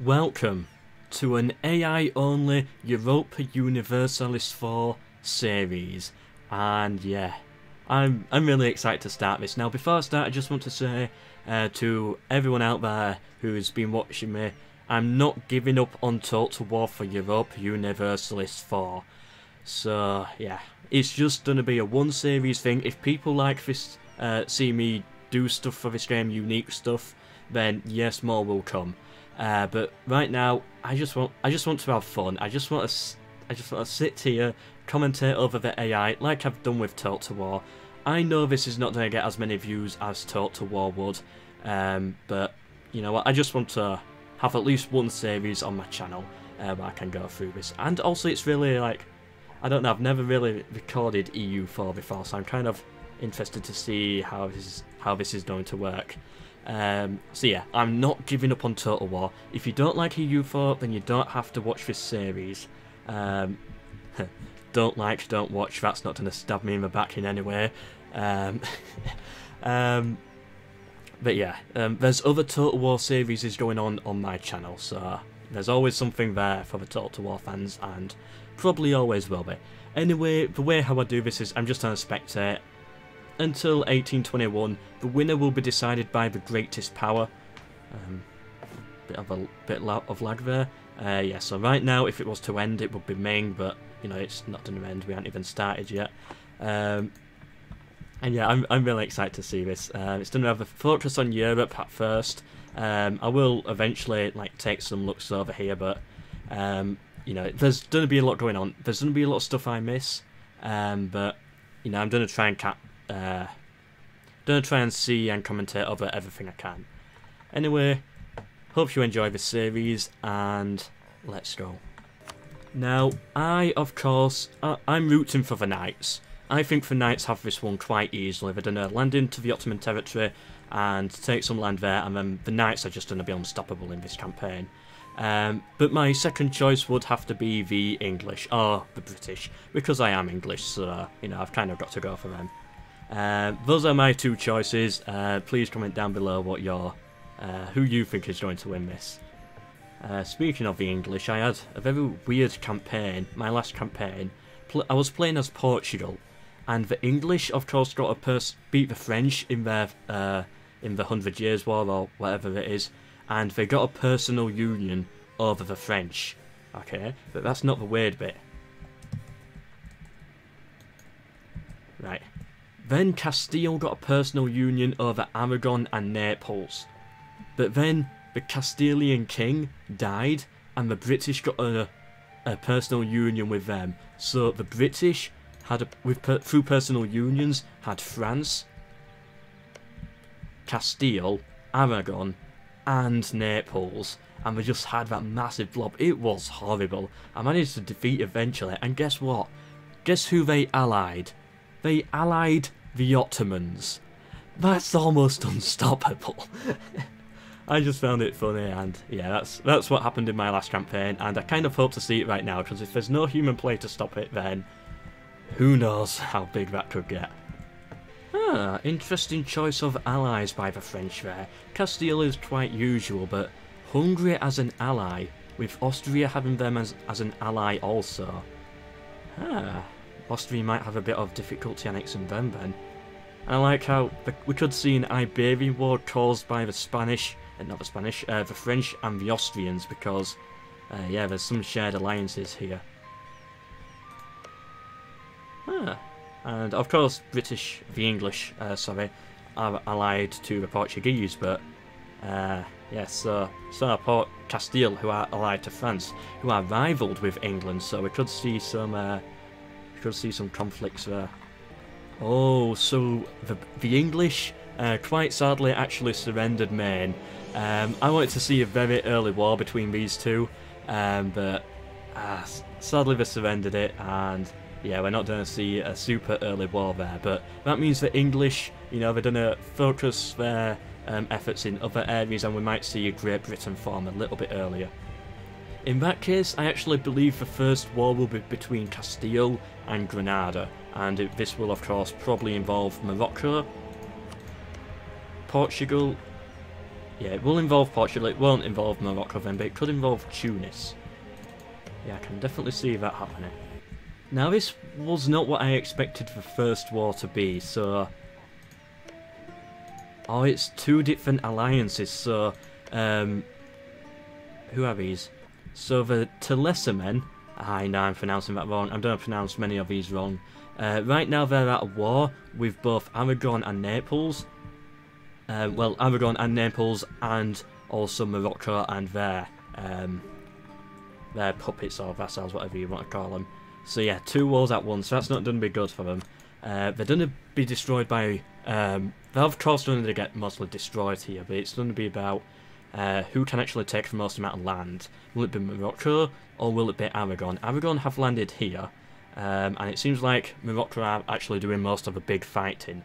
Welcome to an AI-only Europa Universalis 4 series, and yeah, I'm really excited to start this. Now, before I start, I just want to say to everyone out there who's been watching me, I'm not giving up on Total War for Europa Universalis 4. So yeah, it's just gonna be a one series thing. If people like this, see me do stuff for this game, unique stuff, then yes, more will come. But right now, I just want to have fun. I just want to sit here, commentate over the AI like I've done with Total War. I know this is not going to get as many views as Total War would, but you know what? I just want to have at least one series on my channel where I can go through this. And also, it's really like, I don't know, I've never really recorded EU4 before, so I'm kind of interested to see how this is going to work. So yeah, I'm not giving up on Total War. If you don't like EU4, then you don't have to watch this series. Don't like, don't watch, that's not going to stab me in the back in any way. But yeah, there's other Total War series going on my channel, so there's always something there for the Total War fans, and probably always will be. Anyway, the way how I do this is I'm just going to spectate until 1821. The winner will be decided by the Greatest Power. Bit of lag there. Yeah, so right now, if it was to end, it would be Ming, but you know, it's not going to end. We haven't even started yet. And yeah, I'm really excited to see this. It's going to have a focus on Europe at first. I will eventually like take some looks over here, but you know, there's going to be a lot going on. There's going to be a lot of stuff I miss, but you know, I'm going to try and see and commentate over everything I can. Anyway, hope you enjoy this series, and let's go. Now, of course, I'm rooting for the Knights. I think the Knights have this one quite easily. They're going to land into the Ottoman territory and take some land there, and then the Knights are just going to be unstoppable in this campaign. But my second choice would have to be the English, or the British, because I am English, so you know, I've kind of got to go for them. Those are my two choices. Please comment down below what who you think is going to win this. Speaking of the English, I had a very weird campaign. My last campaign, I was playing as Portugal, and the English, of course, got to beat the French in the 100 Years' War or whatever it is, and they got a personal union over the French. Okay, but that's not the weird bit. Right. Then Castile got a personal union over Aragon and Naples. But then the Castilian king died, and the British got a personal union with them. So the British had through personal unions had France, Castile, Aragon, and Naples, and they just had that massive blob. It was horrible. I managed to defeat eventually, and guess what? Guess who they allied? They allied the Ottomans. That's almost unstoppable. I just found it funny, and yeah, that's what happened in my last campaign, and I kind of hope to see it right now, because if there's no human play to stop it, then who knows how big that could get. Ah, interesting choice of allies by the French there. Castile is quite usual, but Hungary as an ally, with Austria having them as an ally also. Ah, Austria might have a bit of difficulty annexing them then. And I like how we could see an Iberian war caused by the Spanish, the French and the Austrians, because yeah, there's some shared alliances here. Ah. And of course, the English, are allied to the Portuguese, but yes, so are Castile, who are allied to France, who are rivaled with England. So we could see some conflicts there. Oh, so the English, quite sadly, actually surrendered Maine. I wanted to see a very early war between these two, but sadly they surrendered it, and yeah, we're not going to see a super early war there. But that means the English, you know, they're going to focus their efforts in other areas, and we might see Great Britain form a little bit earlier. In that case, I actually believe the first war will be between Castile and Granada, and this will of course probably involve Morocco, Portugal, Yeah, it will involve Portugal, it won't involve Morocco then, but it could involve Tunis. Yeah, I can definitely see that happening. Now this was not what I expected the First War to be, so... Oh, it's two different alliances, so... Who are these? So the Telesemen... I know I'm pronouncing that wrong, I'm going to pronounce many of these wrong. Right now they're at a war with both Aragon and Naples. Well, Aragon and Naples, and also Morocco and their puppets or vassals, whatever you want to call them. So yeah, two wars at once, so that's not going to be good for them. They're going to be destroyed by... they're of course going to get mostly destroyed here, but it's going to be about who can actually take the most amount of land. Will it be Morocco, or will it be Aragon? Aragon have landed here, and it seems like Morocco are actually doing most of the big fighting.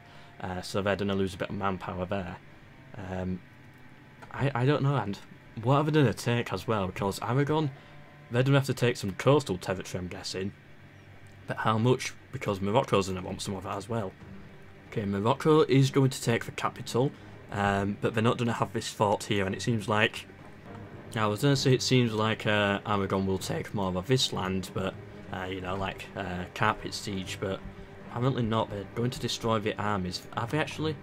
So they're going to lose a bit of manpower there. I don't know, and what are they going to take as well? Because Aragon, they're going to have to take some coastal territory, I'm guessing. But how much? Because Morocco's going to want some of that as well. Okay, Morocco is going to take the capital, but they're not going to have this fort here, and it seems like... I was going to say it seems like Aragon will take more of this land, but, you know, like Carpet Siege, but... Apparently not, they're going to destroy the armies. Are they actually?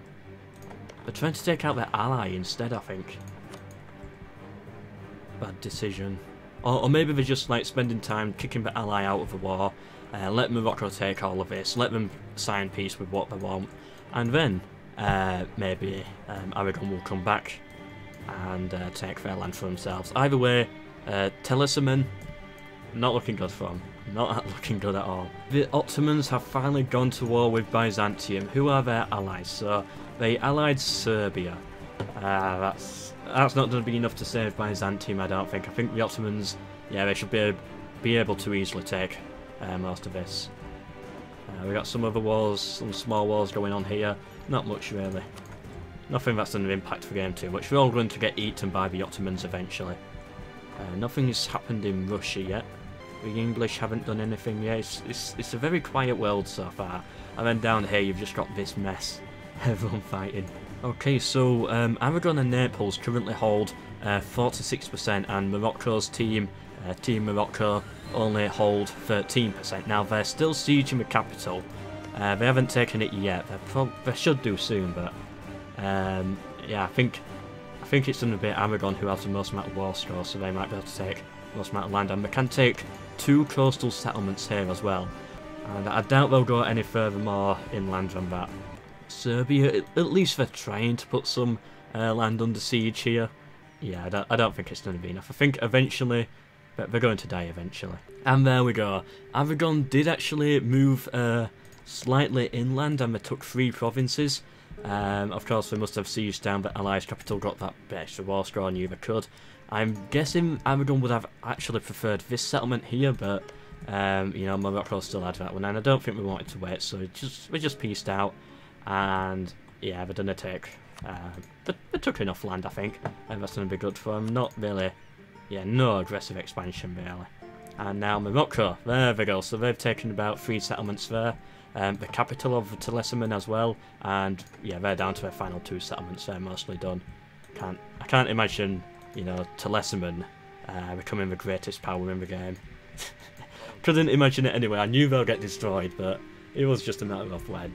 They're trying to take out their ally instead, I think. Bad decision. Or maybe they're just like spending time kicking the ally out of the war, let Morocco take all of this, let them sign peace with what they want, and then maybe Aragon will come back and take their land for themselves. Either way, Telesemen, not looking good for them. Not looking good at all. The Ottomans have finally gone to war with Byzantium. Who are their allies? So they allied Serbia. That's not going to be enough to save Byzantium, I don't think. I think the Ottomans, yeah, they should be able to easily take most of this. We got some other wars, some small wars going on here. Not much really. Nothing that's going to impact the game too much. We're all going to get eaten by the Ottomans eventually. Nothing has happened in Russia yet. The English haven't done anything yet. It's a very quiet world so far. And then down here you've just got this mess. Everyone fighting. Okay, so Aragon and Naples currently hold 46%, and Morocco's team, Team Morocco, only hold 13%. Now they're still sieging the capital. They haven't taken it yet. They should do soon, but yeah, I think it's going to be Aragon who has the most amount of war score, so they might be able to take the most amount of land, and they can take 2 coastal settlements here as well. And I doubt they'll go any further more inland than that. Serbia, at least they're trying to put some land under siege here. Yeah, I don't think it's going to be enough. I think eventually, they're going to die eventually. And there we go. Aragon did actually move slightly inland, and they took 3 provinces. Of course, they must have sieged down the Allies' capital, got that bit extra war score, and knew they could. I'm guessing Aragon would have actually preferred this settlement here, but you know, Morocco still had that one, and I don't think we wanted to wait, so we just pieced out, and yeah, they're gonna take. They took enough land, I think, and that's gonna be good for them. Not really, yeah, no aggressive expansion really. And now Morocco, there we go. So they've taken about 3 settlements there. The capital of Telesemen as well, and yeah, they're down to their final 2 settlements. They're mostly done. I can't imagine, you know, Telesemen becoming the greatest power in the game. Couldn't imagine it anyway. I knew they'll get destroyed, but it was just a matter of when.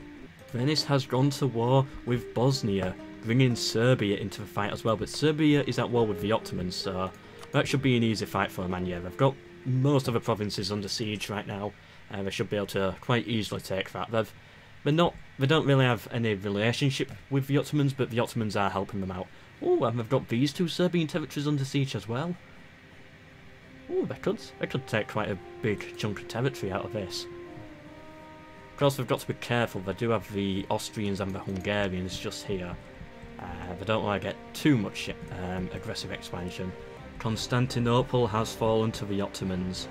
Venice has gone to war with Bosnia, bringing Serbia into the fight as well. But Serbia is at war with the Ottomans, so that should be an easy fight for them. And yeah, they've got most of the provinces under siege right now. They should be able to quite easily take that. They don't really have any relationship with the Ottomans, but the Ottomans are helping them out. Oh, and they've got these 2 Serbian territories under siege as well. Oh, they could take quite a big chunk of territory out of this. Of course, they've got to be careful. They do have the Austrians and the Hungarians just here. They don't want to get too much aggressive expansion. Constantinople has fallen to the Ottomans.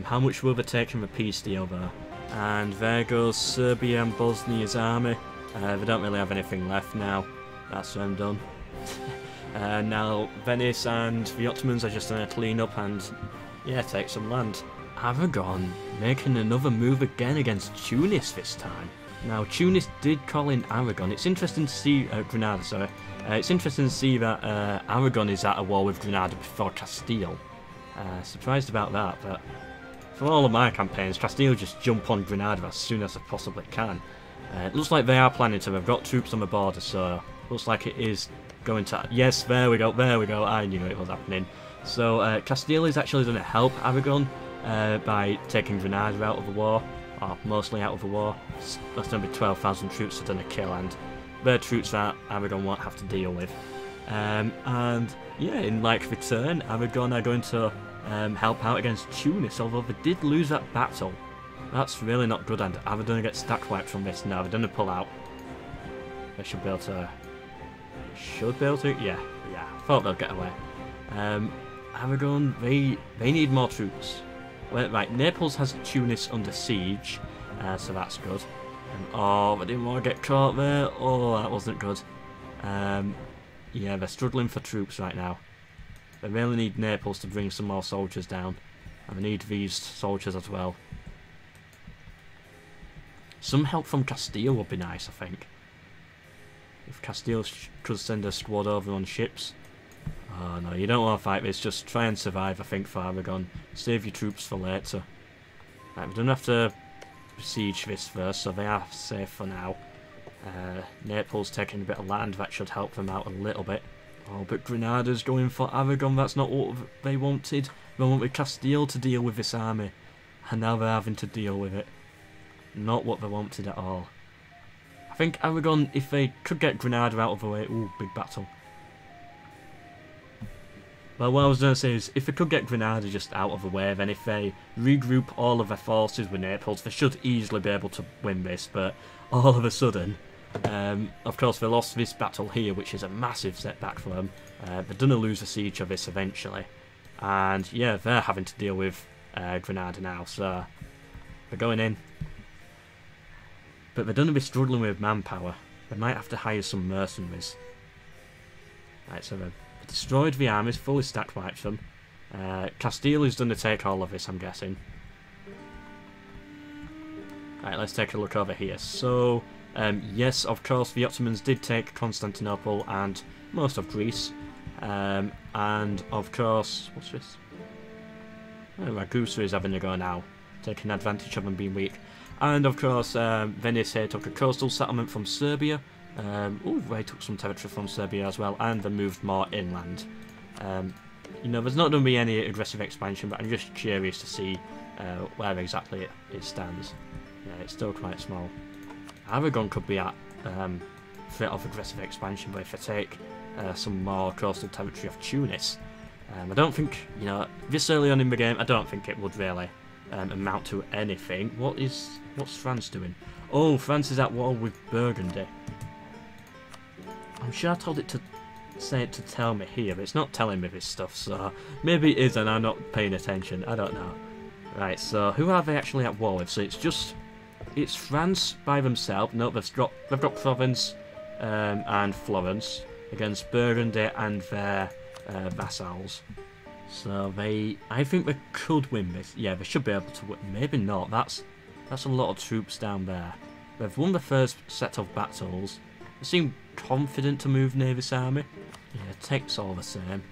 How much will they take in the peace deal though? And there goes Serbia and Bosnia's army. They don't really have anything left now. That's them done. Now Venice and the Ottomans are just going to clean up and, yeah, take some land. Aragon making another move again against Tunis this time. Now Tunis did call in Aragon. It's interesting to see Granada, sorry. It's interesting to see that Aragon is at a war with Granada before Castile. Surprised about that, but for all of my campaigns, Castile just jump on Granada as soon as they possibly can. It looks like they are planning to. They've got troops on the border, so looks like it is going to... Yes, there we go, I knew it was happening. So Castile is actually going to help Aragon by taking Granada out of the war, or mostly out of the war. That's going to be 12,000 troops they're going to kill, and they're troops that Aragon won't have to deal with. And yeah, in like return, Aragon are going to help out against Tunis, although they did lose that battle. That's really not good, and are they going to get stack wiped from this? No, they're going to pull out. They should be able to... Yeah, I thought they'd get away. Aragon, they need more troops. Well, right, Naples has Tunis under siege, so that's good. Oh, they didn't want to get caught there. Oh, that wasn't good. Yeah, they're struggling for troops right now. They really need Naples to bring some more soldiers down. And they need these soldiers as well. Some help from Castile would be nice, I think. If Castile could send a squad over on ships. Oh no, you don't want to fight this, just try and survive, I think, for Aragon. Save your troops for later. Right, we don't have to besiege this first, so they are safe for now. Naples taking a bit of land, that should help them out a little bit. Oh, but Granada's going for Aragon, that's not what they wanted. They wanted Castile to deal with this army, and now they're having to deal with it. Not what they wanted at all. I think Aragon, if they could get Granada out of the way... Ooh, big battle. Well, what I was going to say is, if they could get Granada just out of the way, then if they regroup all of their forces with Naples, they should easily be able to win this, but all of a sudden... of course, they lost this battle here, which is a massive setback for them. They're going to lose the siege of this eventually. And yeah, they're having to deal with Granada now, so they're going in. But they're going to be struggling with manpower. They might have to hire some mercenaries. Right, so they've destroyed the armies, fully stack wiped them. Castile is going to take all of this, I'm guessing. Right, let's take a look over here. So... yes, of course, the Ottomans did take Constantinople and most of Greece. And, of course... What's this? Oh, Ragusa is having a go now, taking advantage of them being weak. And, of course, Venice here took a coastal settlement from Serbia. Oh, they took some territory from Serbia as well, and they moved more inland. You know, there's not going to be any aggressive expansion, but I'm just curious to see where exactly it stands. Yeah, it's still quite small. Aragon could be at threat of aggressive expansion, but if I take some more coastal territory of Tunis, I don't think, you know, this early on in the game, I don't think it would really amount to anything. What's France doing? Oh, France is at war with Burgundy. I'm sure I told it to say it to tell me here, but it's not telling me this stuff, so maybe it is and I'm not paying attention, I don't know. Right, so who are they actually at war with? So it's France by themselves. No, they've got Provence and Florence against Burgundy and their vassals. So I think they could win this. Yeah, they should be able to win. Maybe not. That's a lot of troops down there. They've won the first set of battles. They seem confident to move near this army. Yeah, takes all the same.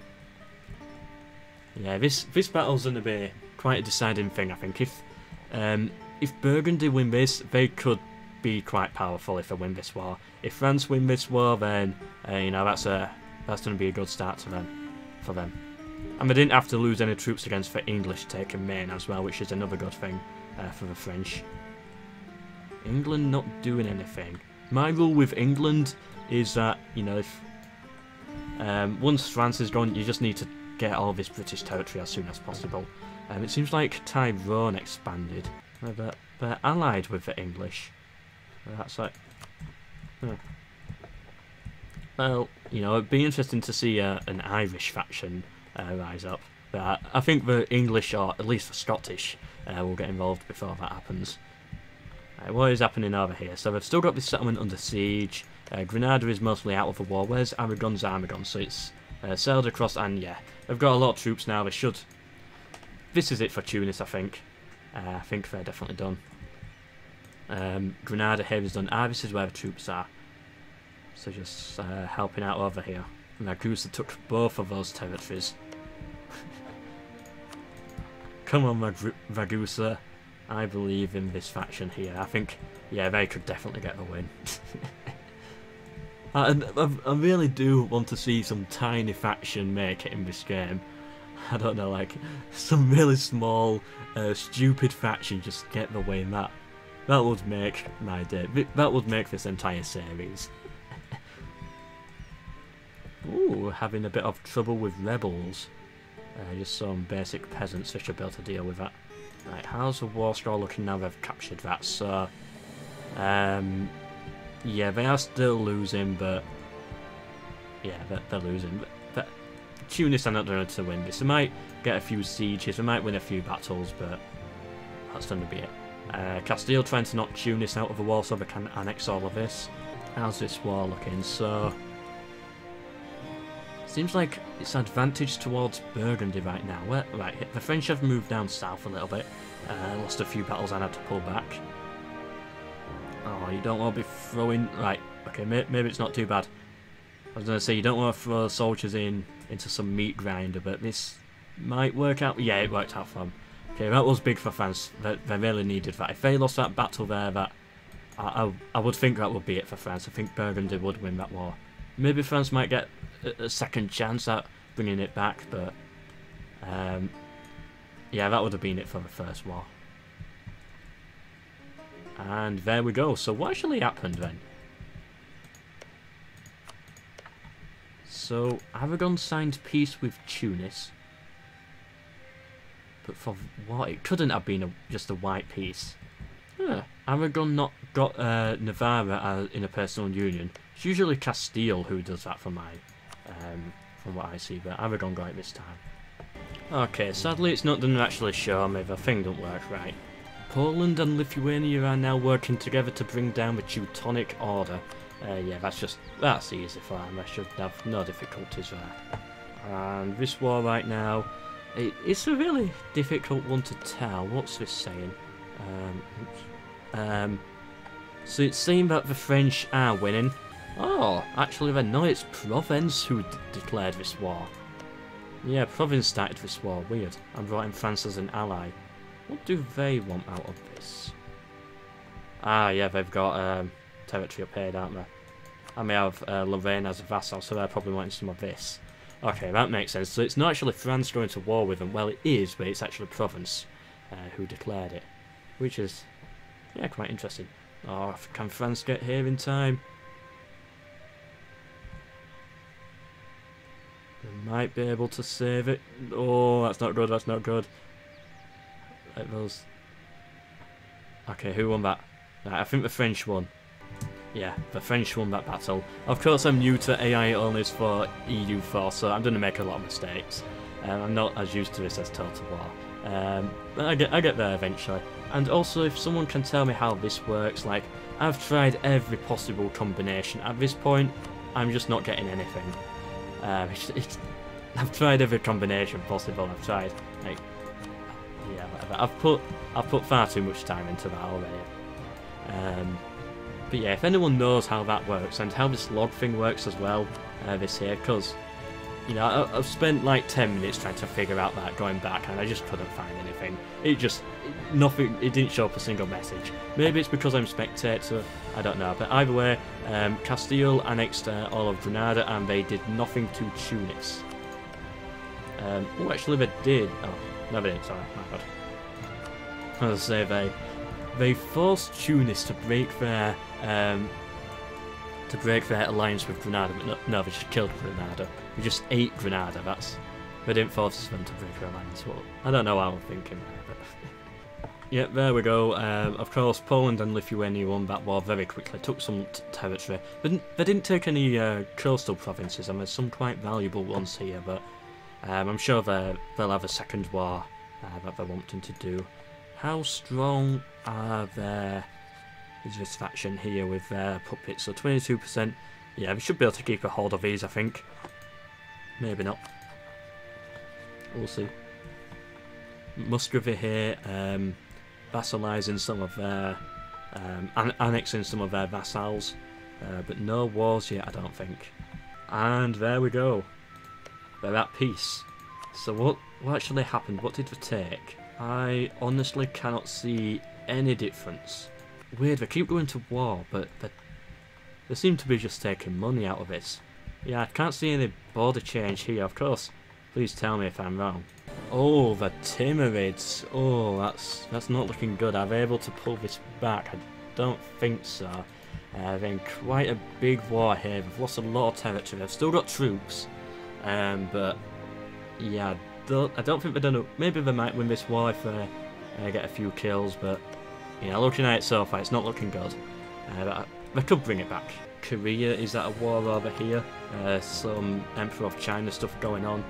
Yeah, this battle's going to be quite a deciding thing, I think. If Burgundy win this, they could be quite powerful if they win this war. If France win this war, then you know, that's going to be a good start for them. And they didn't have to lose any troops against the English taking Maine as well, which is another good thing for the French. England not doing anything. My rule with England is that, you know, if once France is gone, you just need to get all this British territory as soon as possible. It seems like Tyrone expanded. They're allied with the English. That's like... Well, you know, it'd be interesting to see an Irish faction rise up. But I think the English, or at least the Scottish, will get involved before that happens. What is happening over here? So they've still got this settlement under siege. Granada is mostly out of the war. Where's Aragon's army gone? So it's sailed across, and yeah, they've got a lot of troops now. They should... This is it for Tunis, I think. I think they're definitely done. Granada here is done. This is where the troops are. So just helping out over here. Ragusa took both of those territories. Come on, Ragusa. I believe in this faction here. I think, yeah, they could definitely get the win. I really do want to see some tiny faction make it in this game. I don't know, like, some really small, stupid faction just get the win. That would make my day. That would make this entire series. Ooh, having a bit of trouble with rebels. Just some basic peasants who should be able to deal with that. Right, how's the war score looking now they've captured that? So, yeah, they are still losing, but yeah, they're losing. But Tunis are not going to win this. They might get a few sieges, they might win a few battles, but that's going to be it. Castile trying to knock Tunis out of the war so they can annex all of this. How's this war looking? So, seems like it's advantage towards Burgundy right now. Right, the French have moved down south a little bit. Lost a few battles and had to pull back. Oh, you don't want to be throwing... Right, okay, maybe it's not too bad. I was going to say, you don't want to throw soldiers into some meat grinder, but this might work out. Yeah, it worked out for them. Okay, that was big for France. They really needed that. If they lost that battle there, I would think that would be it for France. I think Burgundy would win that war. Maybe France might get a second chance at bringing it back, but yeah, that would have been it for the first war. And there we go. So what actually happened then? So Aragon signed peace with Tunis, but for what? It couldn't have been just a white peace. Aragon not got Navarra in a personal union. It's usually Castile who does that from what I see, but Aragon got it this time. Okay, sadly it's not going to actually show me. The thing don't work right. Poland and Lithuania are now working together to bring down the Teutonic Order. Yeah, that's easy for them. I should have no difficulties there. And this war right now, it's a really difficult one to tell. What's this saying? So it's saying that the French are winning. Oh, actually they're not. It's Provence who declared this war. Yeah, Provence started this war. Weird. And brought in France as an ally. What do they want out of this? Ah, yeah, they've got territory up here, don't they? And they have Lorraine as a vassal, so they're probably wanting some of this. Okay, that makes sense. So it's not actually France going to war with them. Well, it is, but it's actually Provence who declared it. Which is, yeah, quite interesting. Oh, can France get here in time? They might be able to save it. Oh, that's not good, that's not good. Like those. Okay, who won that? Right, I think the French won. Yeah, the French won that battle. Of course, I'm new to AI only for EU4, so I'm going to make a lot of mistakes. I'm not as used to this as Total War. But I get there eventually. And also, if someone can tell me how this works, like, I've tried every possible combination. At this point, I'm just not getting anything. I've tried every combination possible. I've tried, like, yeah, whatever. I've put far too much time into that already. But yeah, if anyone knows how that works and how this log thing works as well, this here, because, you know, I've spent like 10 minutes trying to figure out that going back, and I just couldn't find anything. Nothing. It didn't show up a single message. Maybe it's because I'm spectator. I don't know. But either way, Castile annexed all of Granada, and they did nothing to Tunis. Oh, actually, they did. Oh, no, they didn't. Sorry, my bad. I was going to say they forced Tunis to break their alliance with Granada, but no, they just killed Granada. They just ate Granada. They didn't force them to break their alliance. Well, I don't know how I'm thinking there, but yeah, there we go. Of course, Poland and Lithuania won that war very quickly. Took some territory. They didn't take any coastal provinces, and there's some quite valuable ones here. But I'm sure they'll have a second war that they're wanting to do. How strong is this faction here with their puppets? So 22%. Yeah, we should be able to keep a hold of these, I think. Maybe not. We'll see. Muscovy here, vassalising some of their, annexing some of their vassals. but no wars yet, I don't think. And there we go. They're at peace. So what actually happened? What did we take? I honestly cannot see any difference. Weird, they keep going to war, but they seem to be just taking money out of this. Yeah, I can't see any border change here, of course. Please tell me if I'm wrong. Oh, the Timurids. Oh, that's not looking good. Are they able to pull this back? I don't think so. They're in quite a big war here. They've lost a lot of territory. They've still got troops. But yeah, I don't think they're done. Maybe they might win this war if they get a few kills, but yeah, looking at it so far, it's not looking good. But they could bring it back. Korea is at a war over here. Some Emperor of China stuff going on.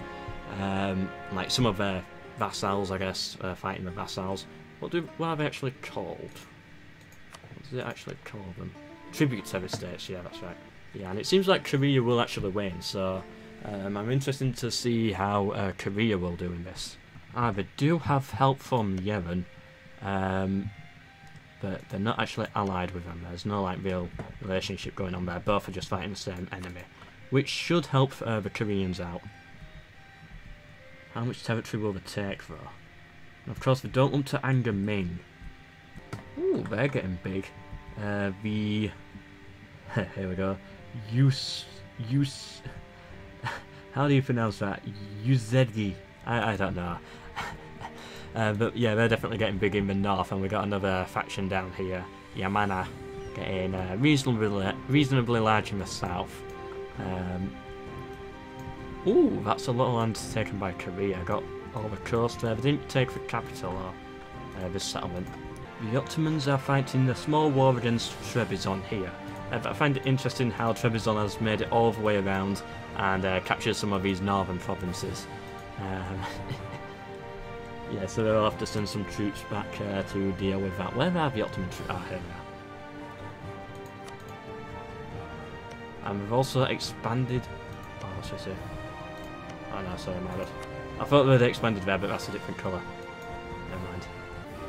Like some of their vassals, I guess, fighting the vassals. What are they actually called? What does it actually call them? Tributary states, yeah, that's right. Yeah, and it seems like Korea will actually win, so I'm interested to see how Korea will do in this. They do have help from Yemen, but they're not actually allied with them. There's no like real relationship going on there. Both are just fighting the same enemy, which should help the Koreans out. How much territory will they take though? And of course, they don't want to anger Ming. Ooh, they're getting big. Here we go. How do you pronounce that? Uzedi. I don't know. But yeah, they're definitely getting big in the north, and we got another faction down here, Yamana, getting reasonably large in the south. Ooh, that's a lot of land taken by Korea. Got all the coast there. They didn't take the capital or this settlement. The Ottomans are fighting a small war against Trebizond here. But I find it interesting how Trebizond has made it all the way around and captured some of these northern provinces. Yeah, so they'll have to send some troops back to deal with that. Where are the Ottoman troops? Ah, here they are. And we've also expanded... Oh, what's this here? Oh no, sorry, my bad. I thought they'd expanded there, but that's a different colour. Never mind.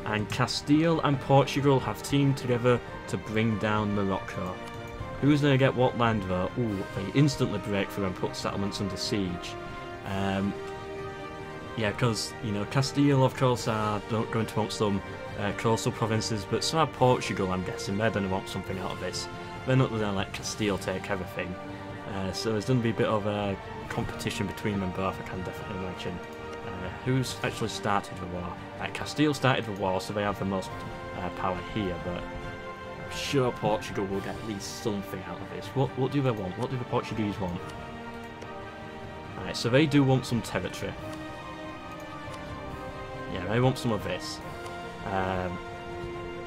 And Castile and Portugal have teamed together to bring down Morocco. Who's going to get what land though? Ooh, they instantly break through and put settlements under siege. Yeah, because, you know, Castile, of course, are going to want some coastal provinces, but so are Portugal, I'm guessing. They're going to want something out of this. They're not going to let Castile take everything. So there's going to be a bit of a competition between them both, I can definitely imagine. Who's actually started the war? Castile started the war, so they have the most power here, but I'm sure Portugal will get at least something out of this. What do they want? What do the Portuguese want? Alright, so they do want some territory. Yeah, they want some of this.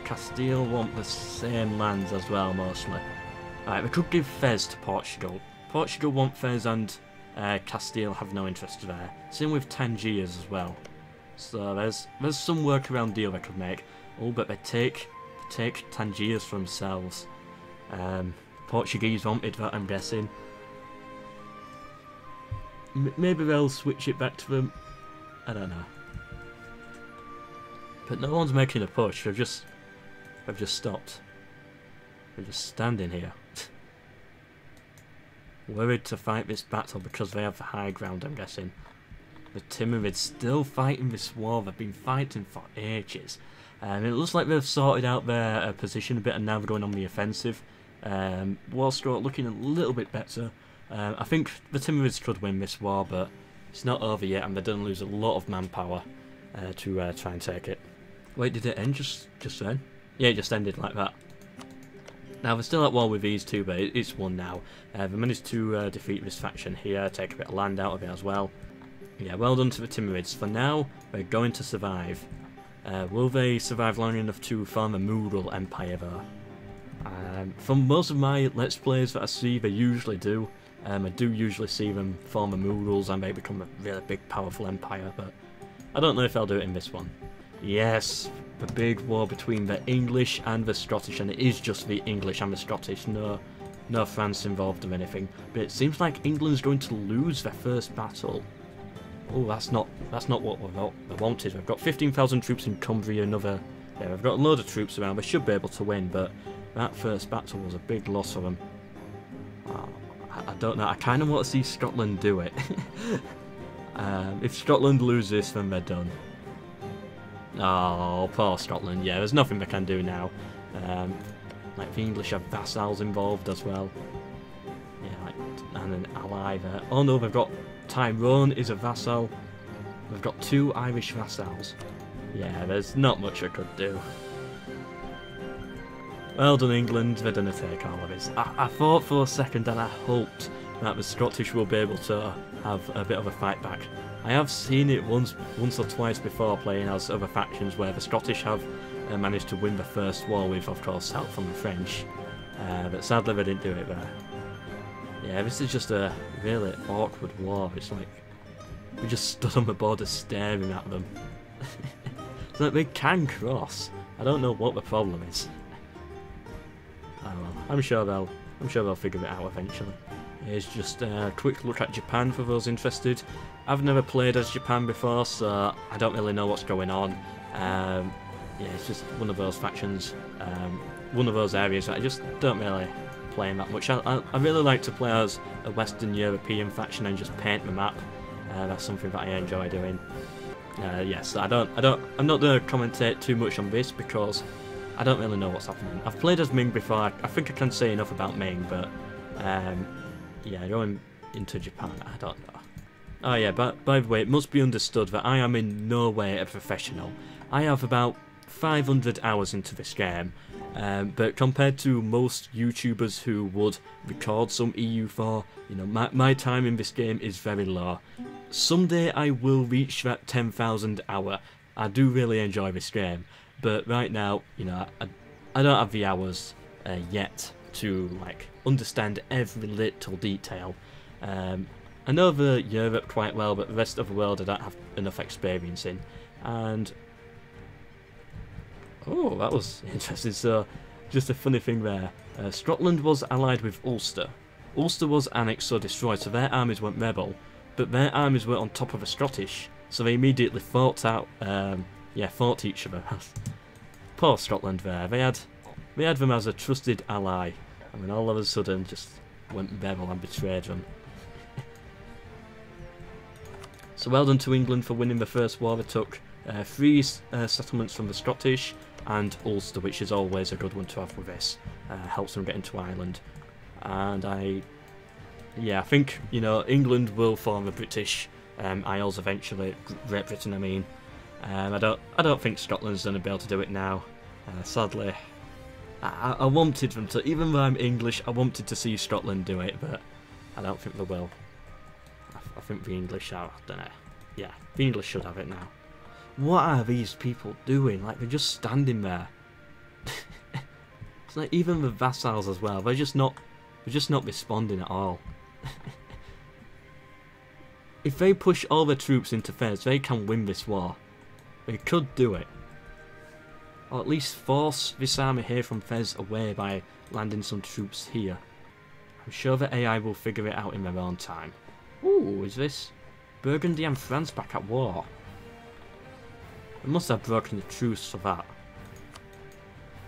Castile want the same lands as well, mostly. Alright, we could give Fez to Portugal. Portugal want Fez and Castile have no interest there. Same with Tangiers as well. So there's some workaround deal they could make. Oh, but they take Tangiers for themselves. Portuguese wanted that, I'm guessing. Maybe they'll switch it back to them. I don't know. But no one's making a push. They've just stopped. They're just standing here. Worried to fight this battle because they have the high ground, I'm guessing. The Timurids still fighting this war. They've been fighting for ages. It looks like they've sorted out their position a bit and now they're going on the offensive. War score looking a little bit better. I think the Timurids could win this war, but it's not over yet and they're going to lose a lot of manpower to try and take it. Wait, did it end just then? Yeah, it just ended like that. Now, they're still at war with these two, but it's won now. They managed to defeat this faction here, take a bit of land out of it as well. Yeah, well done to the Timurids. For now, they're going to survive. Will they survive long enough to form a Mughal empire, though? From most of my Let's Plays that I see, they usually do. I do usually see them form a Mughals and they become a really big, powerful empire, but I don't know if they'll do it in this one. Yes, the big war between the English and the Scottish, and it is just the English and the Scottish, no France involved or anything. But it seems like England's going to lose their first battle. Oh, that's not what we wanted. We've got 15,000 troops in Cumbria, we've got a load of troops around. They should be able to win, but that first battle was a big loss for them. Oh, I don't know. I kind of want to see Scotland do it. If Scotland lose this, then they're done. Oh, poor Scotland. Yeah, there's nothing they can do now. Like the English have vassals involved as well. Yeah, like, and an ally there. Oh no, they've got Tyrone is a vassal. They've got 2 Irish vassals. Yeah, there's not much I could do. Well done, England. They're going to take all of this. I thought for a second and I hoped that the Scottish will be able to have a bit of a fight back. I have seen it once or twice before playing as other factions where the Scottish have managed to win the first war with, of course, help from the French. But sadly they didn't do it there. Yeah, this is just a really awkward war. It's like we just stood on the border staring at them. It's like they can cross. I don't know what the problem is. Oh well, I'm sure they'll figure it out eventually. Here's just a quick look at Japan for those interested. I've never played as Japan before, so I don't really know what's going on. Yeah, it's just one of those factions, one of those areas that I just don't really play in that much. I really like to play as a Western European faction and just paint the map. That's something that I enjoy doing. Yes, I'm not going to commentate too much on this because I don't really know what's happening. I've played as Ming before. I think I can say enough about Ming, but yeah, going into Japan, I don't know. Oh yeah, but by the way, it must be understood that I am in no way a professional. I have about 500 hours into this game, but compared to most YouTubers who would record some EU4, you know, my time in this game is very low. Someday I will reach that 10,000 hour. I do really enjoy this game, but right now, you know, I don't have the hours yet to like understand every little detail. I know the Europe quite well, but the rest of the world I don't have enough experience in. And oh, that was interesting. So, just a funny thing there. Scotland was allied with Ulster. Ulster was annexed or destroyed, so their armies went rebel, but their armies were on top of the Scottish, so they immediately fought out. Fought each other. Poor Scotland there. They had them as a trusted ally, and then all of a sudden just went rebel and betrayed them. So well done to England for winning the first war. They took 3 settlements from the Scottish and Ulster, which is always a good one to have with this. Helps them get into Ireland. And I think, you know, England will form the British Isles eventually. Great Britain, I mean. I don't think Scotland's going to be able to do it now. Sadly, I wanted them to. Even though I'm English, I wanted to see Scotland do it, but I don't think they will. I think the English are, I don't know. Yeah, the English should have it now. What are these people doing? Like, they're just standing there. It's like even the vassals as well. They're just not responding at all. If they push all their troops into Fez, they can win this war. They could do it. Or at least force this army here from Fez away by landing some troops here. I'm sure the AI will figure it out in their own time. Ooh, is this Burgundy and France back at war? They must have broken the truce for that.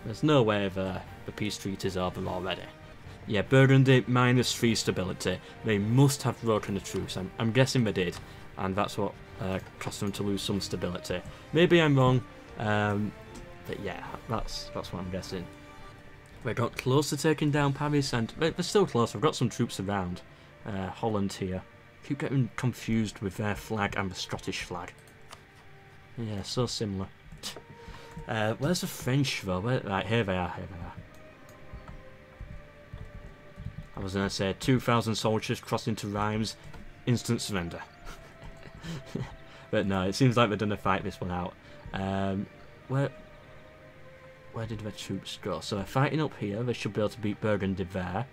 There's no way the peace treaty is over already. Yeah, Burgundy -3 stability. They must have broken the truce. I'm guessing they did, and that's what cost them to lose some stability. Maybe I'm wrong, but yeah, that's what I'm guessing. We got close to taking down Paris, and they're still close. We've got some troops around. Holland here. Keep getting confused with their flag and the Scottish flag. Yeah, so similar. Where's the French though? Right, here they are, I was going to say 2,000 soldiers crossing to Rheims, instant surrender. But no, it seems like they're going to fight this one out. Where did their troops go? So they're fighting up here. They should be able to beat Burgundy there.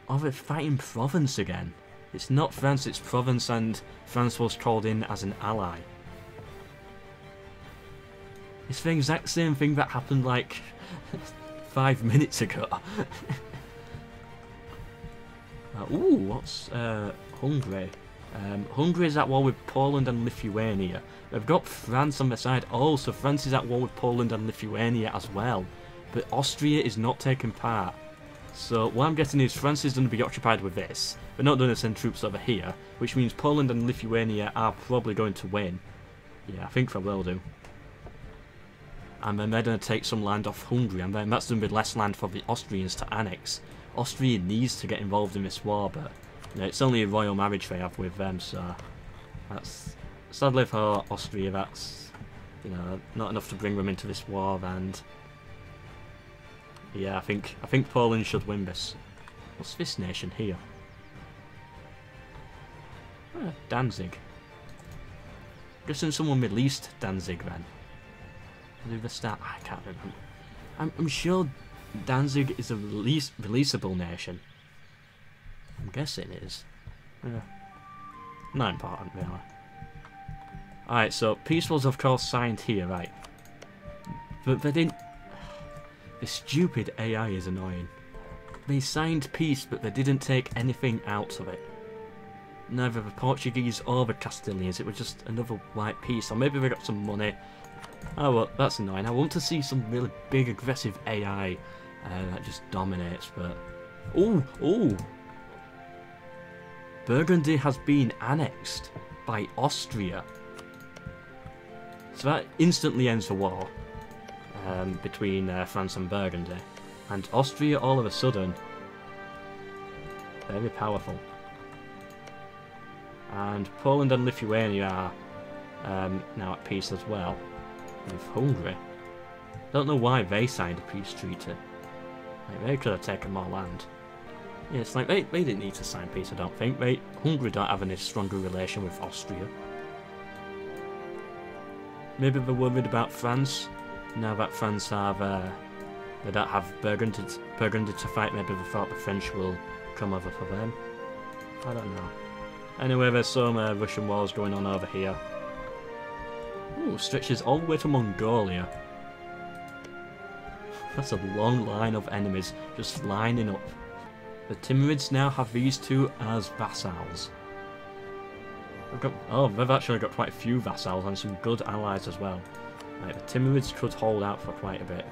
Oh, they're fighting Provence again. It's not France, it's Provence, and France was called in as an ally. It's the exact same thing that happened like 5 minutes ago. Ooh, what's Hungary? Hungary is at war with Poland and Lithuania. They've got France on their side. Oh, so France is at war with Poland and Lithuania as well. but Austria is not taking part. So what I'm getting is France is going to be occupied with this. They're not going to send troops over here, which means Poland and Lithuania are probably going to win. Yeah, I think they will do. And then they're going to take some land off Hungary, and then that's going to be less land for the Austrians to annex. Austria needs to get involved in this war, but you know, it's only a royal marriage they have with them, so that's sadly for Austria. That's, you know, not enough to bring them into this war. And yeah, I think Poland should win this. What's this nation here? Danzig. Guessing someone released Danzig then. Who the start? I can't remember. I'm sure Danzig is a releasable nation. I'm guessing it is. Yeah. Not important, really. Alright, so peace was of course signed here, right? But they didn't... The stupid AI is annoying. They signed peace, but they didn't take anything out of it. Neither the Portuguese or the Castilians, it was just another white peace. Or maybe they got some money. Oh well, that's annoying. I want to see some really big aggressive AI that just dominates, but... Ooh! Burgundy has been annexed by Austria. So that instantly ends the war between France and Burgundy. And Austria all of a sudden, very powerful. And Poland and Lithuania are now at peace as well with Hungary. Don't know why they signed a peace treaty. Like, they could have taken more land. Yeah, it's like they didn't need to sign peace, I don't think. Hungary don't have any stronger relation with Austria. Maybe they're worried about France. Now that France have, they don't have Burgundy to fight, maybe they thought the French will come over for them. I don't know. Anyway, there's some Russian wars going on over here. Ooh, stretches all the way to Mongolia. That's a long line of enemies just lining up. The Timurids now have these two as vassals. They've actually got quite a few vassals and some good allies as well. Right, the Timurids could hold out for quite a bit.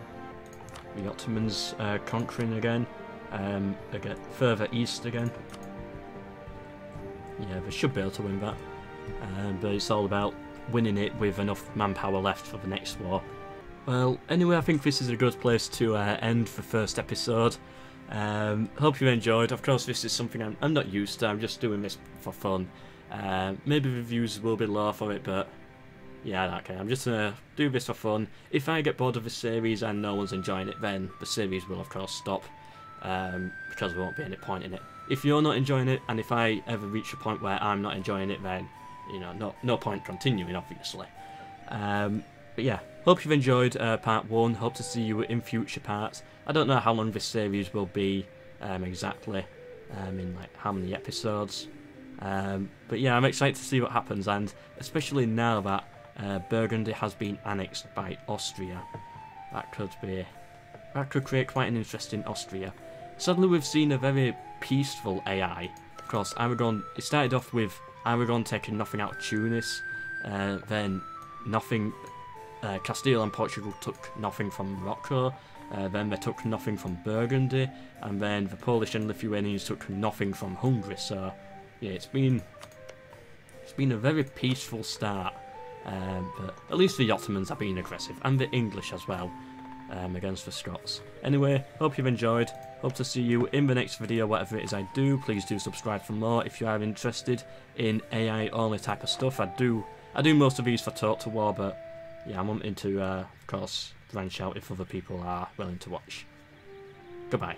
The Ottomans conquering again. They get further east again. Yeah, they should be able to win that. But it's all about winning it with enough manpower left for the next war. Well, anyway, I think this is a good place to end the first episode. Hope you enjoyed. Of course, this is something I'm not used to. I'm just doing this for fun. Maybe the views will be low for it, but yeah, I don't care. I'm just going to do this for fun. If I get bored of the series and no one's enjoying it, then the series will, of course, stop. Because there won't be any point in it. If you're not enjoying it, and if I ever reach a point where I'm not enjoying it, then, you know, no point continuing, obviously. But yeah, hope you've enjoyed part 1. Hope to see you in future parts. I don't know how long this series will be exactly, in like how many episodes. But yeah, I'm excited to see what happens, and especially now that Burgundy has been annexed by Austria. That could create quite an interesting Austria. Suddenly we've seen a very peaceful AI. Of course, Aragon, it started off with Aragon taking nothing out of Tunis, then nothing, Castile and Portugal took nothing from Morocco, then they took nothing from Burgundy, and then the Polish and Lithuanians took nothing from Hungary. So yeah, it's been a very peaceful start, but at least the Ottomans are being aggressive, and the English as well, against the Scots. Anyway, hope you've enjoyed. Hope to see you in the next video, whatever it is I do. Please do subscribe for more if you are interested in AI only type of stuff. I do most of these for Total War, but yeah, I'm wanting to, of course, branch out if other people are willing to watch. Goodbye.